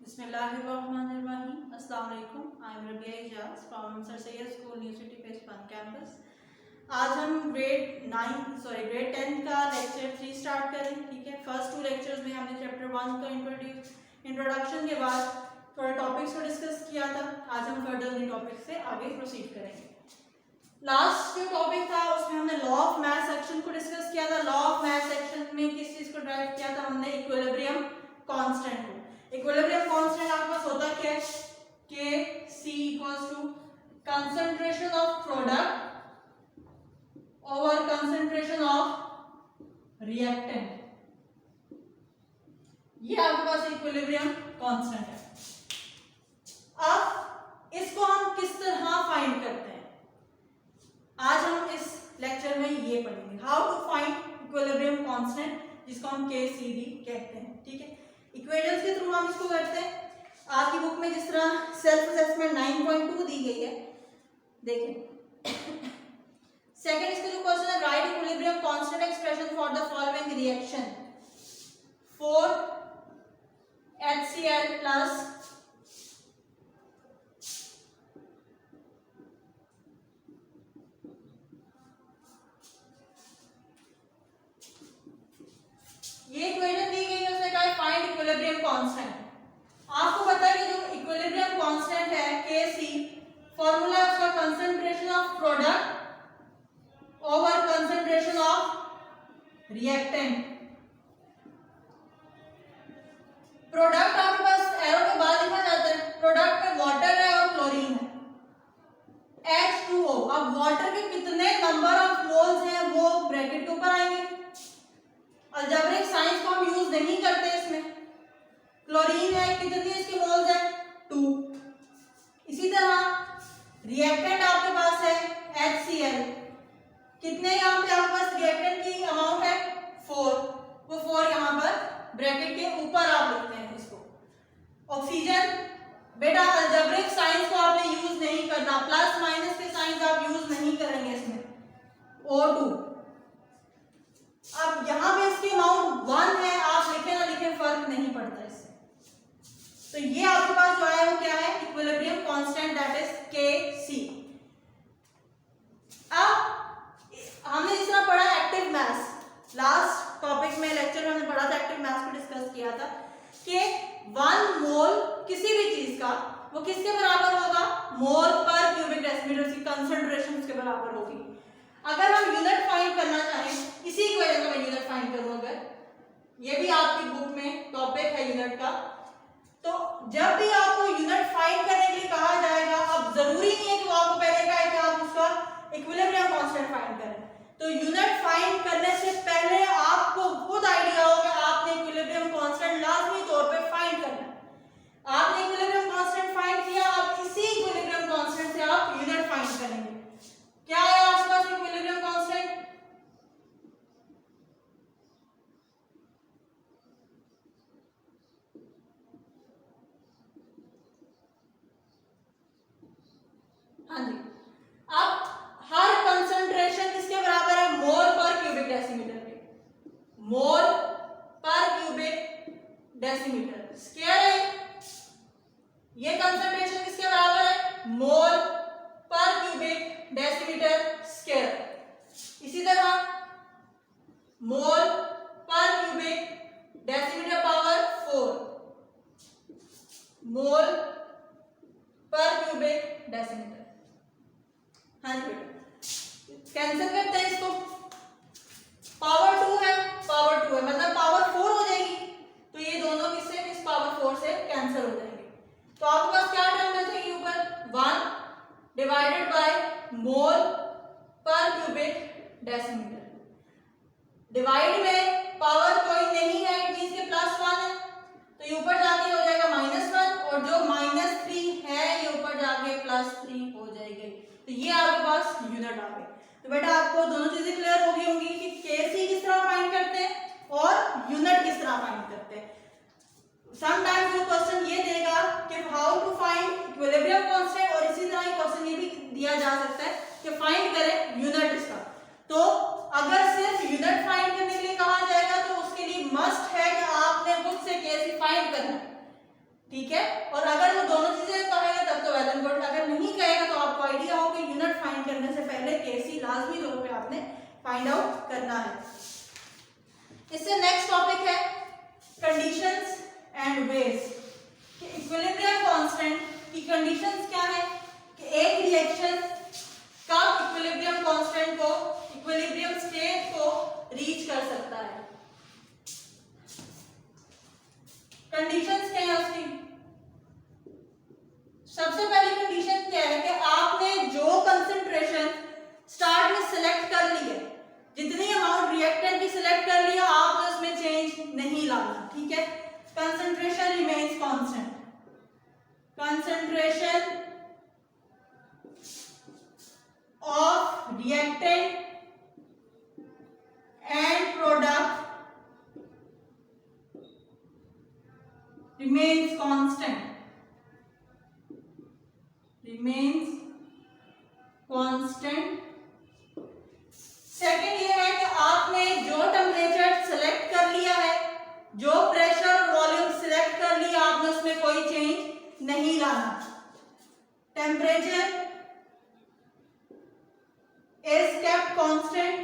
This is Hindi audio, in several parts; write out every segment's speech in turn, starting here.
Bismillahirrahmanirrahim. Assalamu alaikum. I am Rabia Ijaz from Sir Sayyid School, New City Phase 1 campus. आज हम ग्रेड 10 का लेक्चर 3 स्टार्ट करें. ठीक है, फर्स्ट 2 लेक्चर्स में हमने चैप्टर 1 का इंट्रोडक्शन के बाद थोड़ा टॉपिक्स को डिस्कस किया था. आज हम फर्दर उन टॉपिक से आगे प्रोसीड करेंगे. लास्ट जो टॉपिक था उसमें हमने लॉ ऑफ मास एक्शन को डिस्कस किया था. लॉ ऑफ मास एक्शन में किस चीज को ड्राइव किया था हमने? इक्विलिब्रियम कांस्टेंट को. इक्विलिब्रियम कांस्टेंट आपके पास होता क्या है? K C equals to concentration of product over concentration of reactant. ये आपके पास इक्विलिब्रियम कांस्टेंट है. अब इसको हम किस तरह फाइंड करते हैं आज हम इस लेक्चर में ये पढ़ेंगे. How to find equilibrium constant, जिसको हम KCD कहते हैं. ठीक है, इक्वेशंस के थ्रू हम इसको करते हैं. आपकी बुक में जिस तरह सेल्फ असेसमेंट 9.2 दी गई है, देखें. सेकंड इसका जो क्वेश्चन है, right equilibrium constant expression for the following reaction 4 HCl plus ये इक्वेशन दी गई है, उसने कहा है फाइंड इक्विलिब्रियम कांस्टेंट. आपको पता है कि जो इक्विलिब्रियम कांस्टेंट है Kc, फॉर्मूला है उसका concentration of product over concentration of reactant. Product आपके पास एरो के बाद लिखा जाता है. प्रोडक्ट में वाटर है और क्लोरीन है, H2O. अब वाटर के कितने नंबर ऑफ मोल्स हैं वो ब्रैकेट के ऊपर आएंगे. अलजेब्रिक साइंस को हम यूज नहीं करते इसमें. क्लोरीन है, कितनी इसकी मोल्स है? 2. इसी तरह रिएक्टेंट आपके पास है HCl. कितने यहाँ पे आपके पास रिएक्टेंट की अमाउंट है? 4. वो 4 यहाँ पर ब्रैकेट के ऊपर आप लिखते हैं इसको. ऑक्सीजन, बेटा अलजेब्रिक साइंस को आपने यूज नहीं करना. प्लस माइनस के साइंस आप यूज नहीं करेंगे इसमें. O2. अब यहाँ पे इसकी अमाउंट 1 है, आप लिखे ना लिखे फर्क नहीं पड़ता इससे. तो ये आपके पास जो है वो क्या है? Equilibrium constant, that is Kc. अब हमने इस तरह पढ़ा एक्टिव मास. लास्ट टॉपिक में लेक्चर में हमने पढ़ा था, एक्टिव मास को डिस्कस किया था कि 1 मोल किसी भी चीज का वो किसके बराबर होगा? मोल पर क्यूबिक डेसीमीटर की कंसंट्रेशन उसके बराबर होगी. अगर हम यूनिट फाइंड करना चाहें, इसी इक्वेशन का मैं यूनिट फाइंड करूं, अगर ये भी आपकी बुक में टॉपिक है यूनिट का, तो जब भी आपको यूनिट फाइंड करने के लिए कहा जाएगा, अब जरूरी नहीं है कि वो आपको पहले कहे कि आप उसका इक्विलिब्रियम कांस्टेंट फाइंड करें. तो यूनिट फाइंड करने से पहले आपको खुद आइडिया हो कि आपने इक्विलिब्रियम कांस्टेंट लाजमी तौर पे फाइंड करना है. आपने इक्विलिब्रियम कांस्टेंट फाइंड किया, आप इसी इक्विलिब्रियम कांस्टेंट से आप यूनिट फाइंड करेंगे. क्या है आपके पास इक्विलिब्रियम कांस्टेंट? हाँ जी. अब हर कंसंट्रेशन किसके बराबर है? मोल पर क्यूबिक डेसीमीटर के. मोल पर क्यूबिक डेसीमीटर स्क्वायर है. ये कंसंट्रेशन किसके बराबर है? मोल पर क्यूबिक डेसीमीटर स्क्वायर. इसी तरह मोल पर क्यूबिक डेसीमीटर पावर 4, मोल पर क्यूबिक डेसीमीटर. हाँ जी बेटा, कैंसिल करते हैं इसको. पावर 2 है, पावर 2 है, मतलब पावर 4 हो जाएगी. तो ये दोनों किससे? इस पावर 4 से कैंसिल हो जाएंगे. तो आपके पास क्या टर्म बच जाएगी ऊपर? 1 डिवाइडेड बाय मोल पर क्यूबिक डेसीमीटर. डिवाइड में पावर कोई नहीं है, इट मींस के प्लस 1 है, तो ये ऊपर जाके हो जाएगा -1, और जो -3 है ये ऊपर जाके +3 हो जाएगी. तो ये आपके पास यूनिट आ गए. तो बेटा आपको दोनों चीजें क्लियर हो गई होंगी कि Kc किस तरह फाइंड करते हैं और यूनिट किस तरह फाइंड करते हैं. समटाइम्स वो क्वेश्चन ये देगा कि how to find equilibrium constant, और इसी तरह ही क्वेश्चन ये भी दिया जा सकता है कि फाइंड करें यूनिट इसका. तो अगर सिर्फ यूनिट फाइंड करने के लिए कहा जाएगा तो उसके लिए मस्ट है कि आपने खुद से Kc फाइंड करना है. ठीक है। और अगर वो दोनों चीजें कहेगा तब तो वेल एंड गुड, अगर नहीं कहेगा तो आपको आइडिया हो कि यूनिट फाइंड करने से पहले केसी लाजमी तौर पे आपने फाइंड आउट करना है। इससे नेक्स्ट टॉपिक है conditions and ways. Equilibrium constant की कंडीशंस क्या है कि एक रिएक्शन कब इक्विलिब्रियम कांस्टेंट को, इक्विलिब्रियम स्टेट को रीच कर सकता है। कंडीशंस क्या है उसकी? सबसे पहली कंडीशन क्या है कि आपने जो कंसंट्रेशन स्टार्ट में सिलेक्ट कर ली है, जितनी अमाउंट रिएक्टेंट की सिलेक्ट कर लिया, आपने उसमें चेंज नहीं लाना, ठीक है। Concentration remains constant, concentration of reactant and product remains constant, second ये है कि आपने जो टेम्परेचर सिलेक्ट कर लिया है, जो प्रेशर वॉल्यूम सिलेक्ट कर लिया, आपने उसमें कोई चेंज नहीं लाना। Temperature is kept constant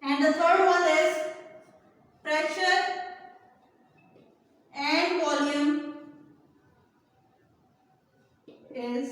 and the third one is pressure and volume is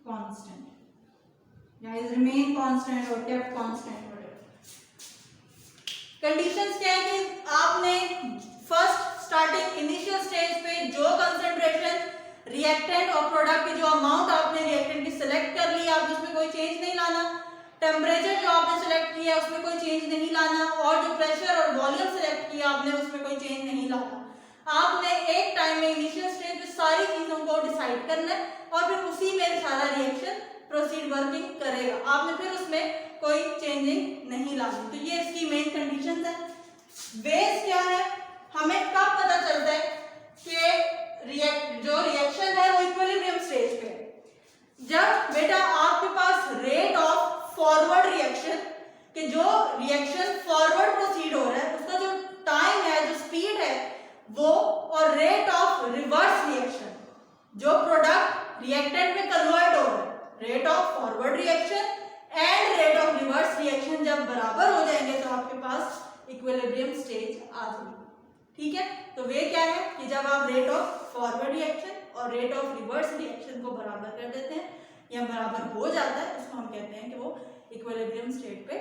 constant, guys, remain constant or kept constant, whatever। Conditions क्या है कि आपने फर्स्ट स्टार्टिंग इनिशियल स्टेज पे जो कंसंट्रेशन रिएक्टेंट और प्रोडक्ट की जो अमाउंट आपने रिएक्टेंट की सिलेक्ट कर ली, आप उसमें कोई चेंज नहीं लाना। टेम्परेचर जो आपने सिलेक्ट किया उसमें कोई चेंज नहीं लाना, और जो प्रेशर और वॉल्यूम सिलेक्ट किया आपने उसमें कोई चेंज नहीं लाना। आपने एक टाइम में इनिशियल स्टेज पे सारी चीजों को डिसाइड करना है और फिर उसी में सारा रिएक्शन प्रोसीड वर्किंग करेगा, आपने फिर उसमें कोई चेंजिंग नहीं लानी। तो ये इसकी मेन कंडीशन है। बेस क्या है? हमें कब पता चलता है कि जो रिएक्शन है वो इक्विलिब्रियम स्टेज पे है? जब बेटा आपके पास रेट ऑफ फॉरवर्ड रिएक्शन, कि जो रिएक्शन फॉरवर्ड प्रोसीड हो रहा है उसका जो टाइम है, जो स्पीड है वो, और रेट ऑफ रिवर्स रिएक्शन, जो प्रोडक्ट रिएक्टेंट में कन्वर्ट हो रहा है, rate of forward reaction and rate of reverse reaction जब बराबर हो जाएंगे तो आपके पास इक्विलिब्रियम स्टेज आ जाएगी, ठीक है। तो वे क्या है कि जब आप रेट ऑफ फॉरवर्ड रिएक्शन और रेट ऑफ रिवर्स रिएक्शन को बराबर कर देते हैं या बराबर हो जाता है, उसको हम कहते हैं कि वो इक्विलिब्रियम स्टेट पे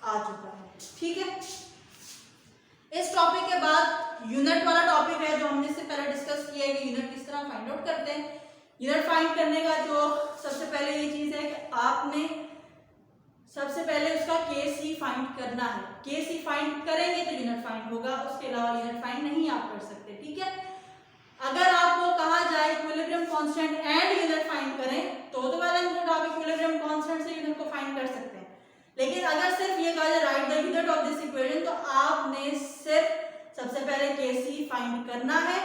आ चुका है, ठीक है। इस टॉपिक के बाद यूनिट वाला टॉपिक है जो हमने इससे पहले डिस्कस किया है कि यूनिट किस तरह फाइंड आउट करते हैं। यूनिट फाइंड करने का जो सबसे पहले ये चीज है कि आपने सबसे पहले उसका केसी फाइंड करना है। केसी फाइंड करेंगे तो यूनिट फाइंड होगा, उसके अलावा यूनिट फाइंड नहीं आप कर सकते, ठीक है। अगर आपको कहा जाए equilibrium constant and unit find करें तो वेल एंड गुड, आप इक्विलिब्रियम कांस्टेंट से यूनिट को फाइंड कर सकते हैं। लेकिन अगर सिर्फ ये कहा जाए right the unit of this equation, तो आपने सिर्फ सबसे पहले केसी फाइंड करना है,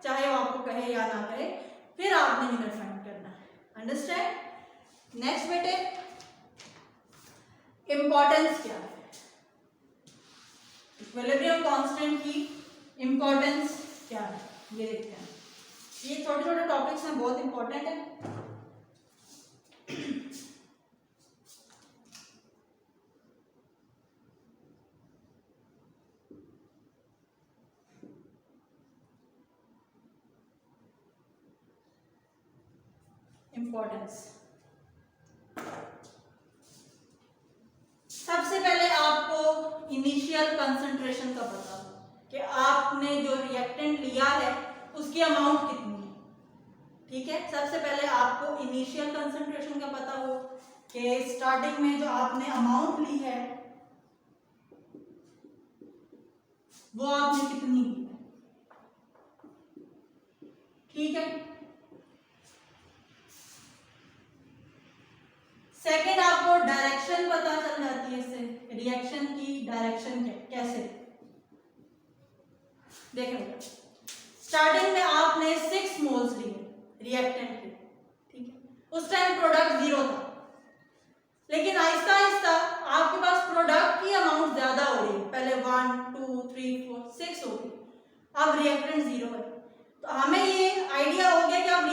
चाहे वो आपको कहे या ना कहे, फिर आपने यूनिट फाइंड करना है। अंडरस्टैंड? नेक्स्ट बेटे, इंपॉर्टेंस क्या है? इक्विलिब्रियम कांस्टेंट की इंपॉर्टेंस क्या है ये देखते हैं। ये छोटे छोटे टॉपिक्स हैं, बहुत इंपॉर्टेंट है। इंपॉर्टेंस, सबसे पहले आपको इनिशियल कंसंट्रेशन का पता हो कि आपने जो रिएक्टेंट लिया है उसकी अमाउंट कितनी है, ठीक है। सबसे पहले आपको इनिशियल कंसंट्रेशन का पता हो कि स्टार्टिंग में जो आपने अमाउंट ली है वो आपने कितनी ली है, ठीक है। सेकेंड, आपको डायरेक्शन पता चल जाती है इससे, रिएक्शन की डायरेक्शन कैसे। देखो स्टार्टिंग में आपने 6 मोल्स लिए रिएक्टेंट के, ठीक है। उस टाइम प्रोडक्ट 0 था, लेकिन आहिस्ता आहिस्ता आपके पास प्रोडक्ट की अमाउंट 1 2 3 4 6 होगी। अब रिएक्टेंट 0 है, तो हमें ये आइडिया हो गया कि अब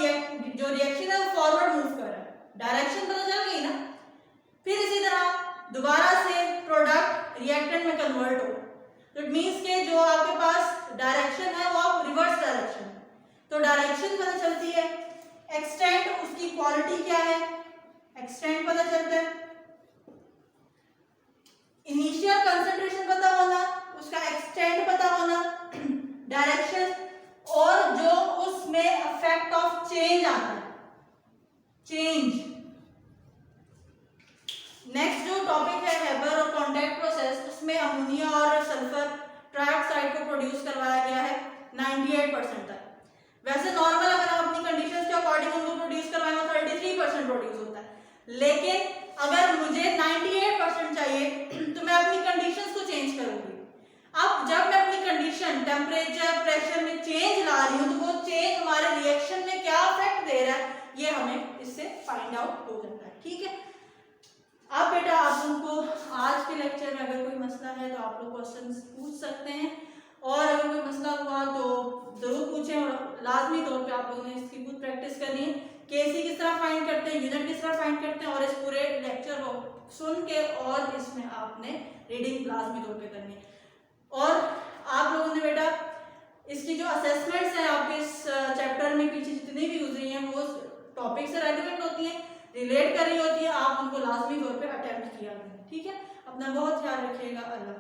जो रिएक्शन है वो फॉरवर्ड मूव कर रहा है, डायरेक्शन पता चल गई ना। फिर इसी तरह दोबारा से प्रोडक्ट रिएक्टेंट में कन्वर्ट हो, तो इट मीन्स के जो आपके पास डायरेक्शन है वो आप रिवर्स डायरेक्शन, तो डायरेक्शन पता चलती है। एक्सटेंट, उसकी क्वालिटी क्या है, एक्सटेंट पता चलता है। इनिशियल कंसंट्रेशन पता होना, उसका एक्सटेंट पता होना, डायरेक्शन, और जो उसमें इफेक्ट ऑफ चेंज आता है, चेंज। नेक्स्ट जो टॉपिक है हेबर और कॉन्टैक्ट प्रोसेस, उसमें अमोनिया और सल्फर ट्राइऑक्साइड को प्रोड्यूस करवाया गया है 98% तक। वैसे नॉर्मल अगर हम अपनी कंडीशंस के अकॉर्डिंग उनको प्रोड्यूस करवाएं तो 33% प्रोड्यूस होता है, लेकिन अगर मुझे 98% चाहिए तो मैं अपनी कंडीशंस को चेंज करूंगी। अब जब मैं अपनी कंडीशन टेम्परेचर प्रेशर में चेंज ला रही हूँ तो वो चेंज हमारे रिएक्शन में क्या इफेक्ट दे रहा है ये हमें इससे फाइंड आउट हो जाता है। ठीक है, अब बेटा आप उनको आज के लेक्चर में अगर कोई मसला है तो आप लोग क्वेश्चंस पूछ सकते हैं, और अगर कोई मसला हुआ तो जरूर पूछें, और लाजमी तौर पे आप लोगों ने इसकी खुद प्रैक्टिस करनी है। केसी किस तरह फाइंड करते हैं, यूनिट किस तरह फाइंड करते हैं, और इस पूरे लेक्चर को सुन के और इसमें आपने रीडिंग लाजमी तौर पे करनी है। और आप लोगों ने बेटा इसकी जो असेसमेंट्स हैं आपके इस चैप्टर में पीछे जितनी भी गुजरी हैं वो टॉपिक से रेलिवेंट होती हैं, रिलेट कर रही होती है, आप उनको लाजमी तौर पे अटेम्प्ट किया करें। ठीक है, अपना बहुत ख्याल रखिएगा। अल्लाह।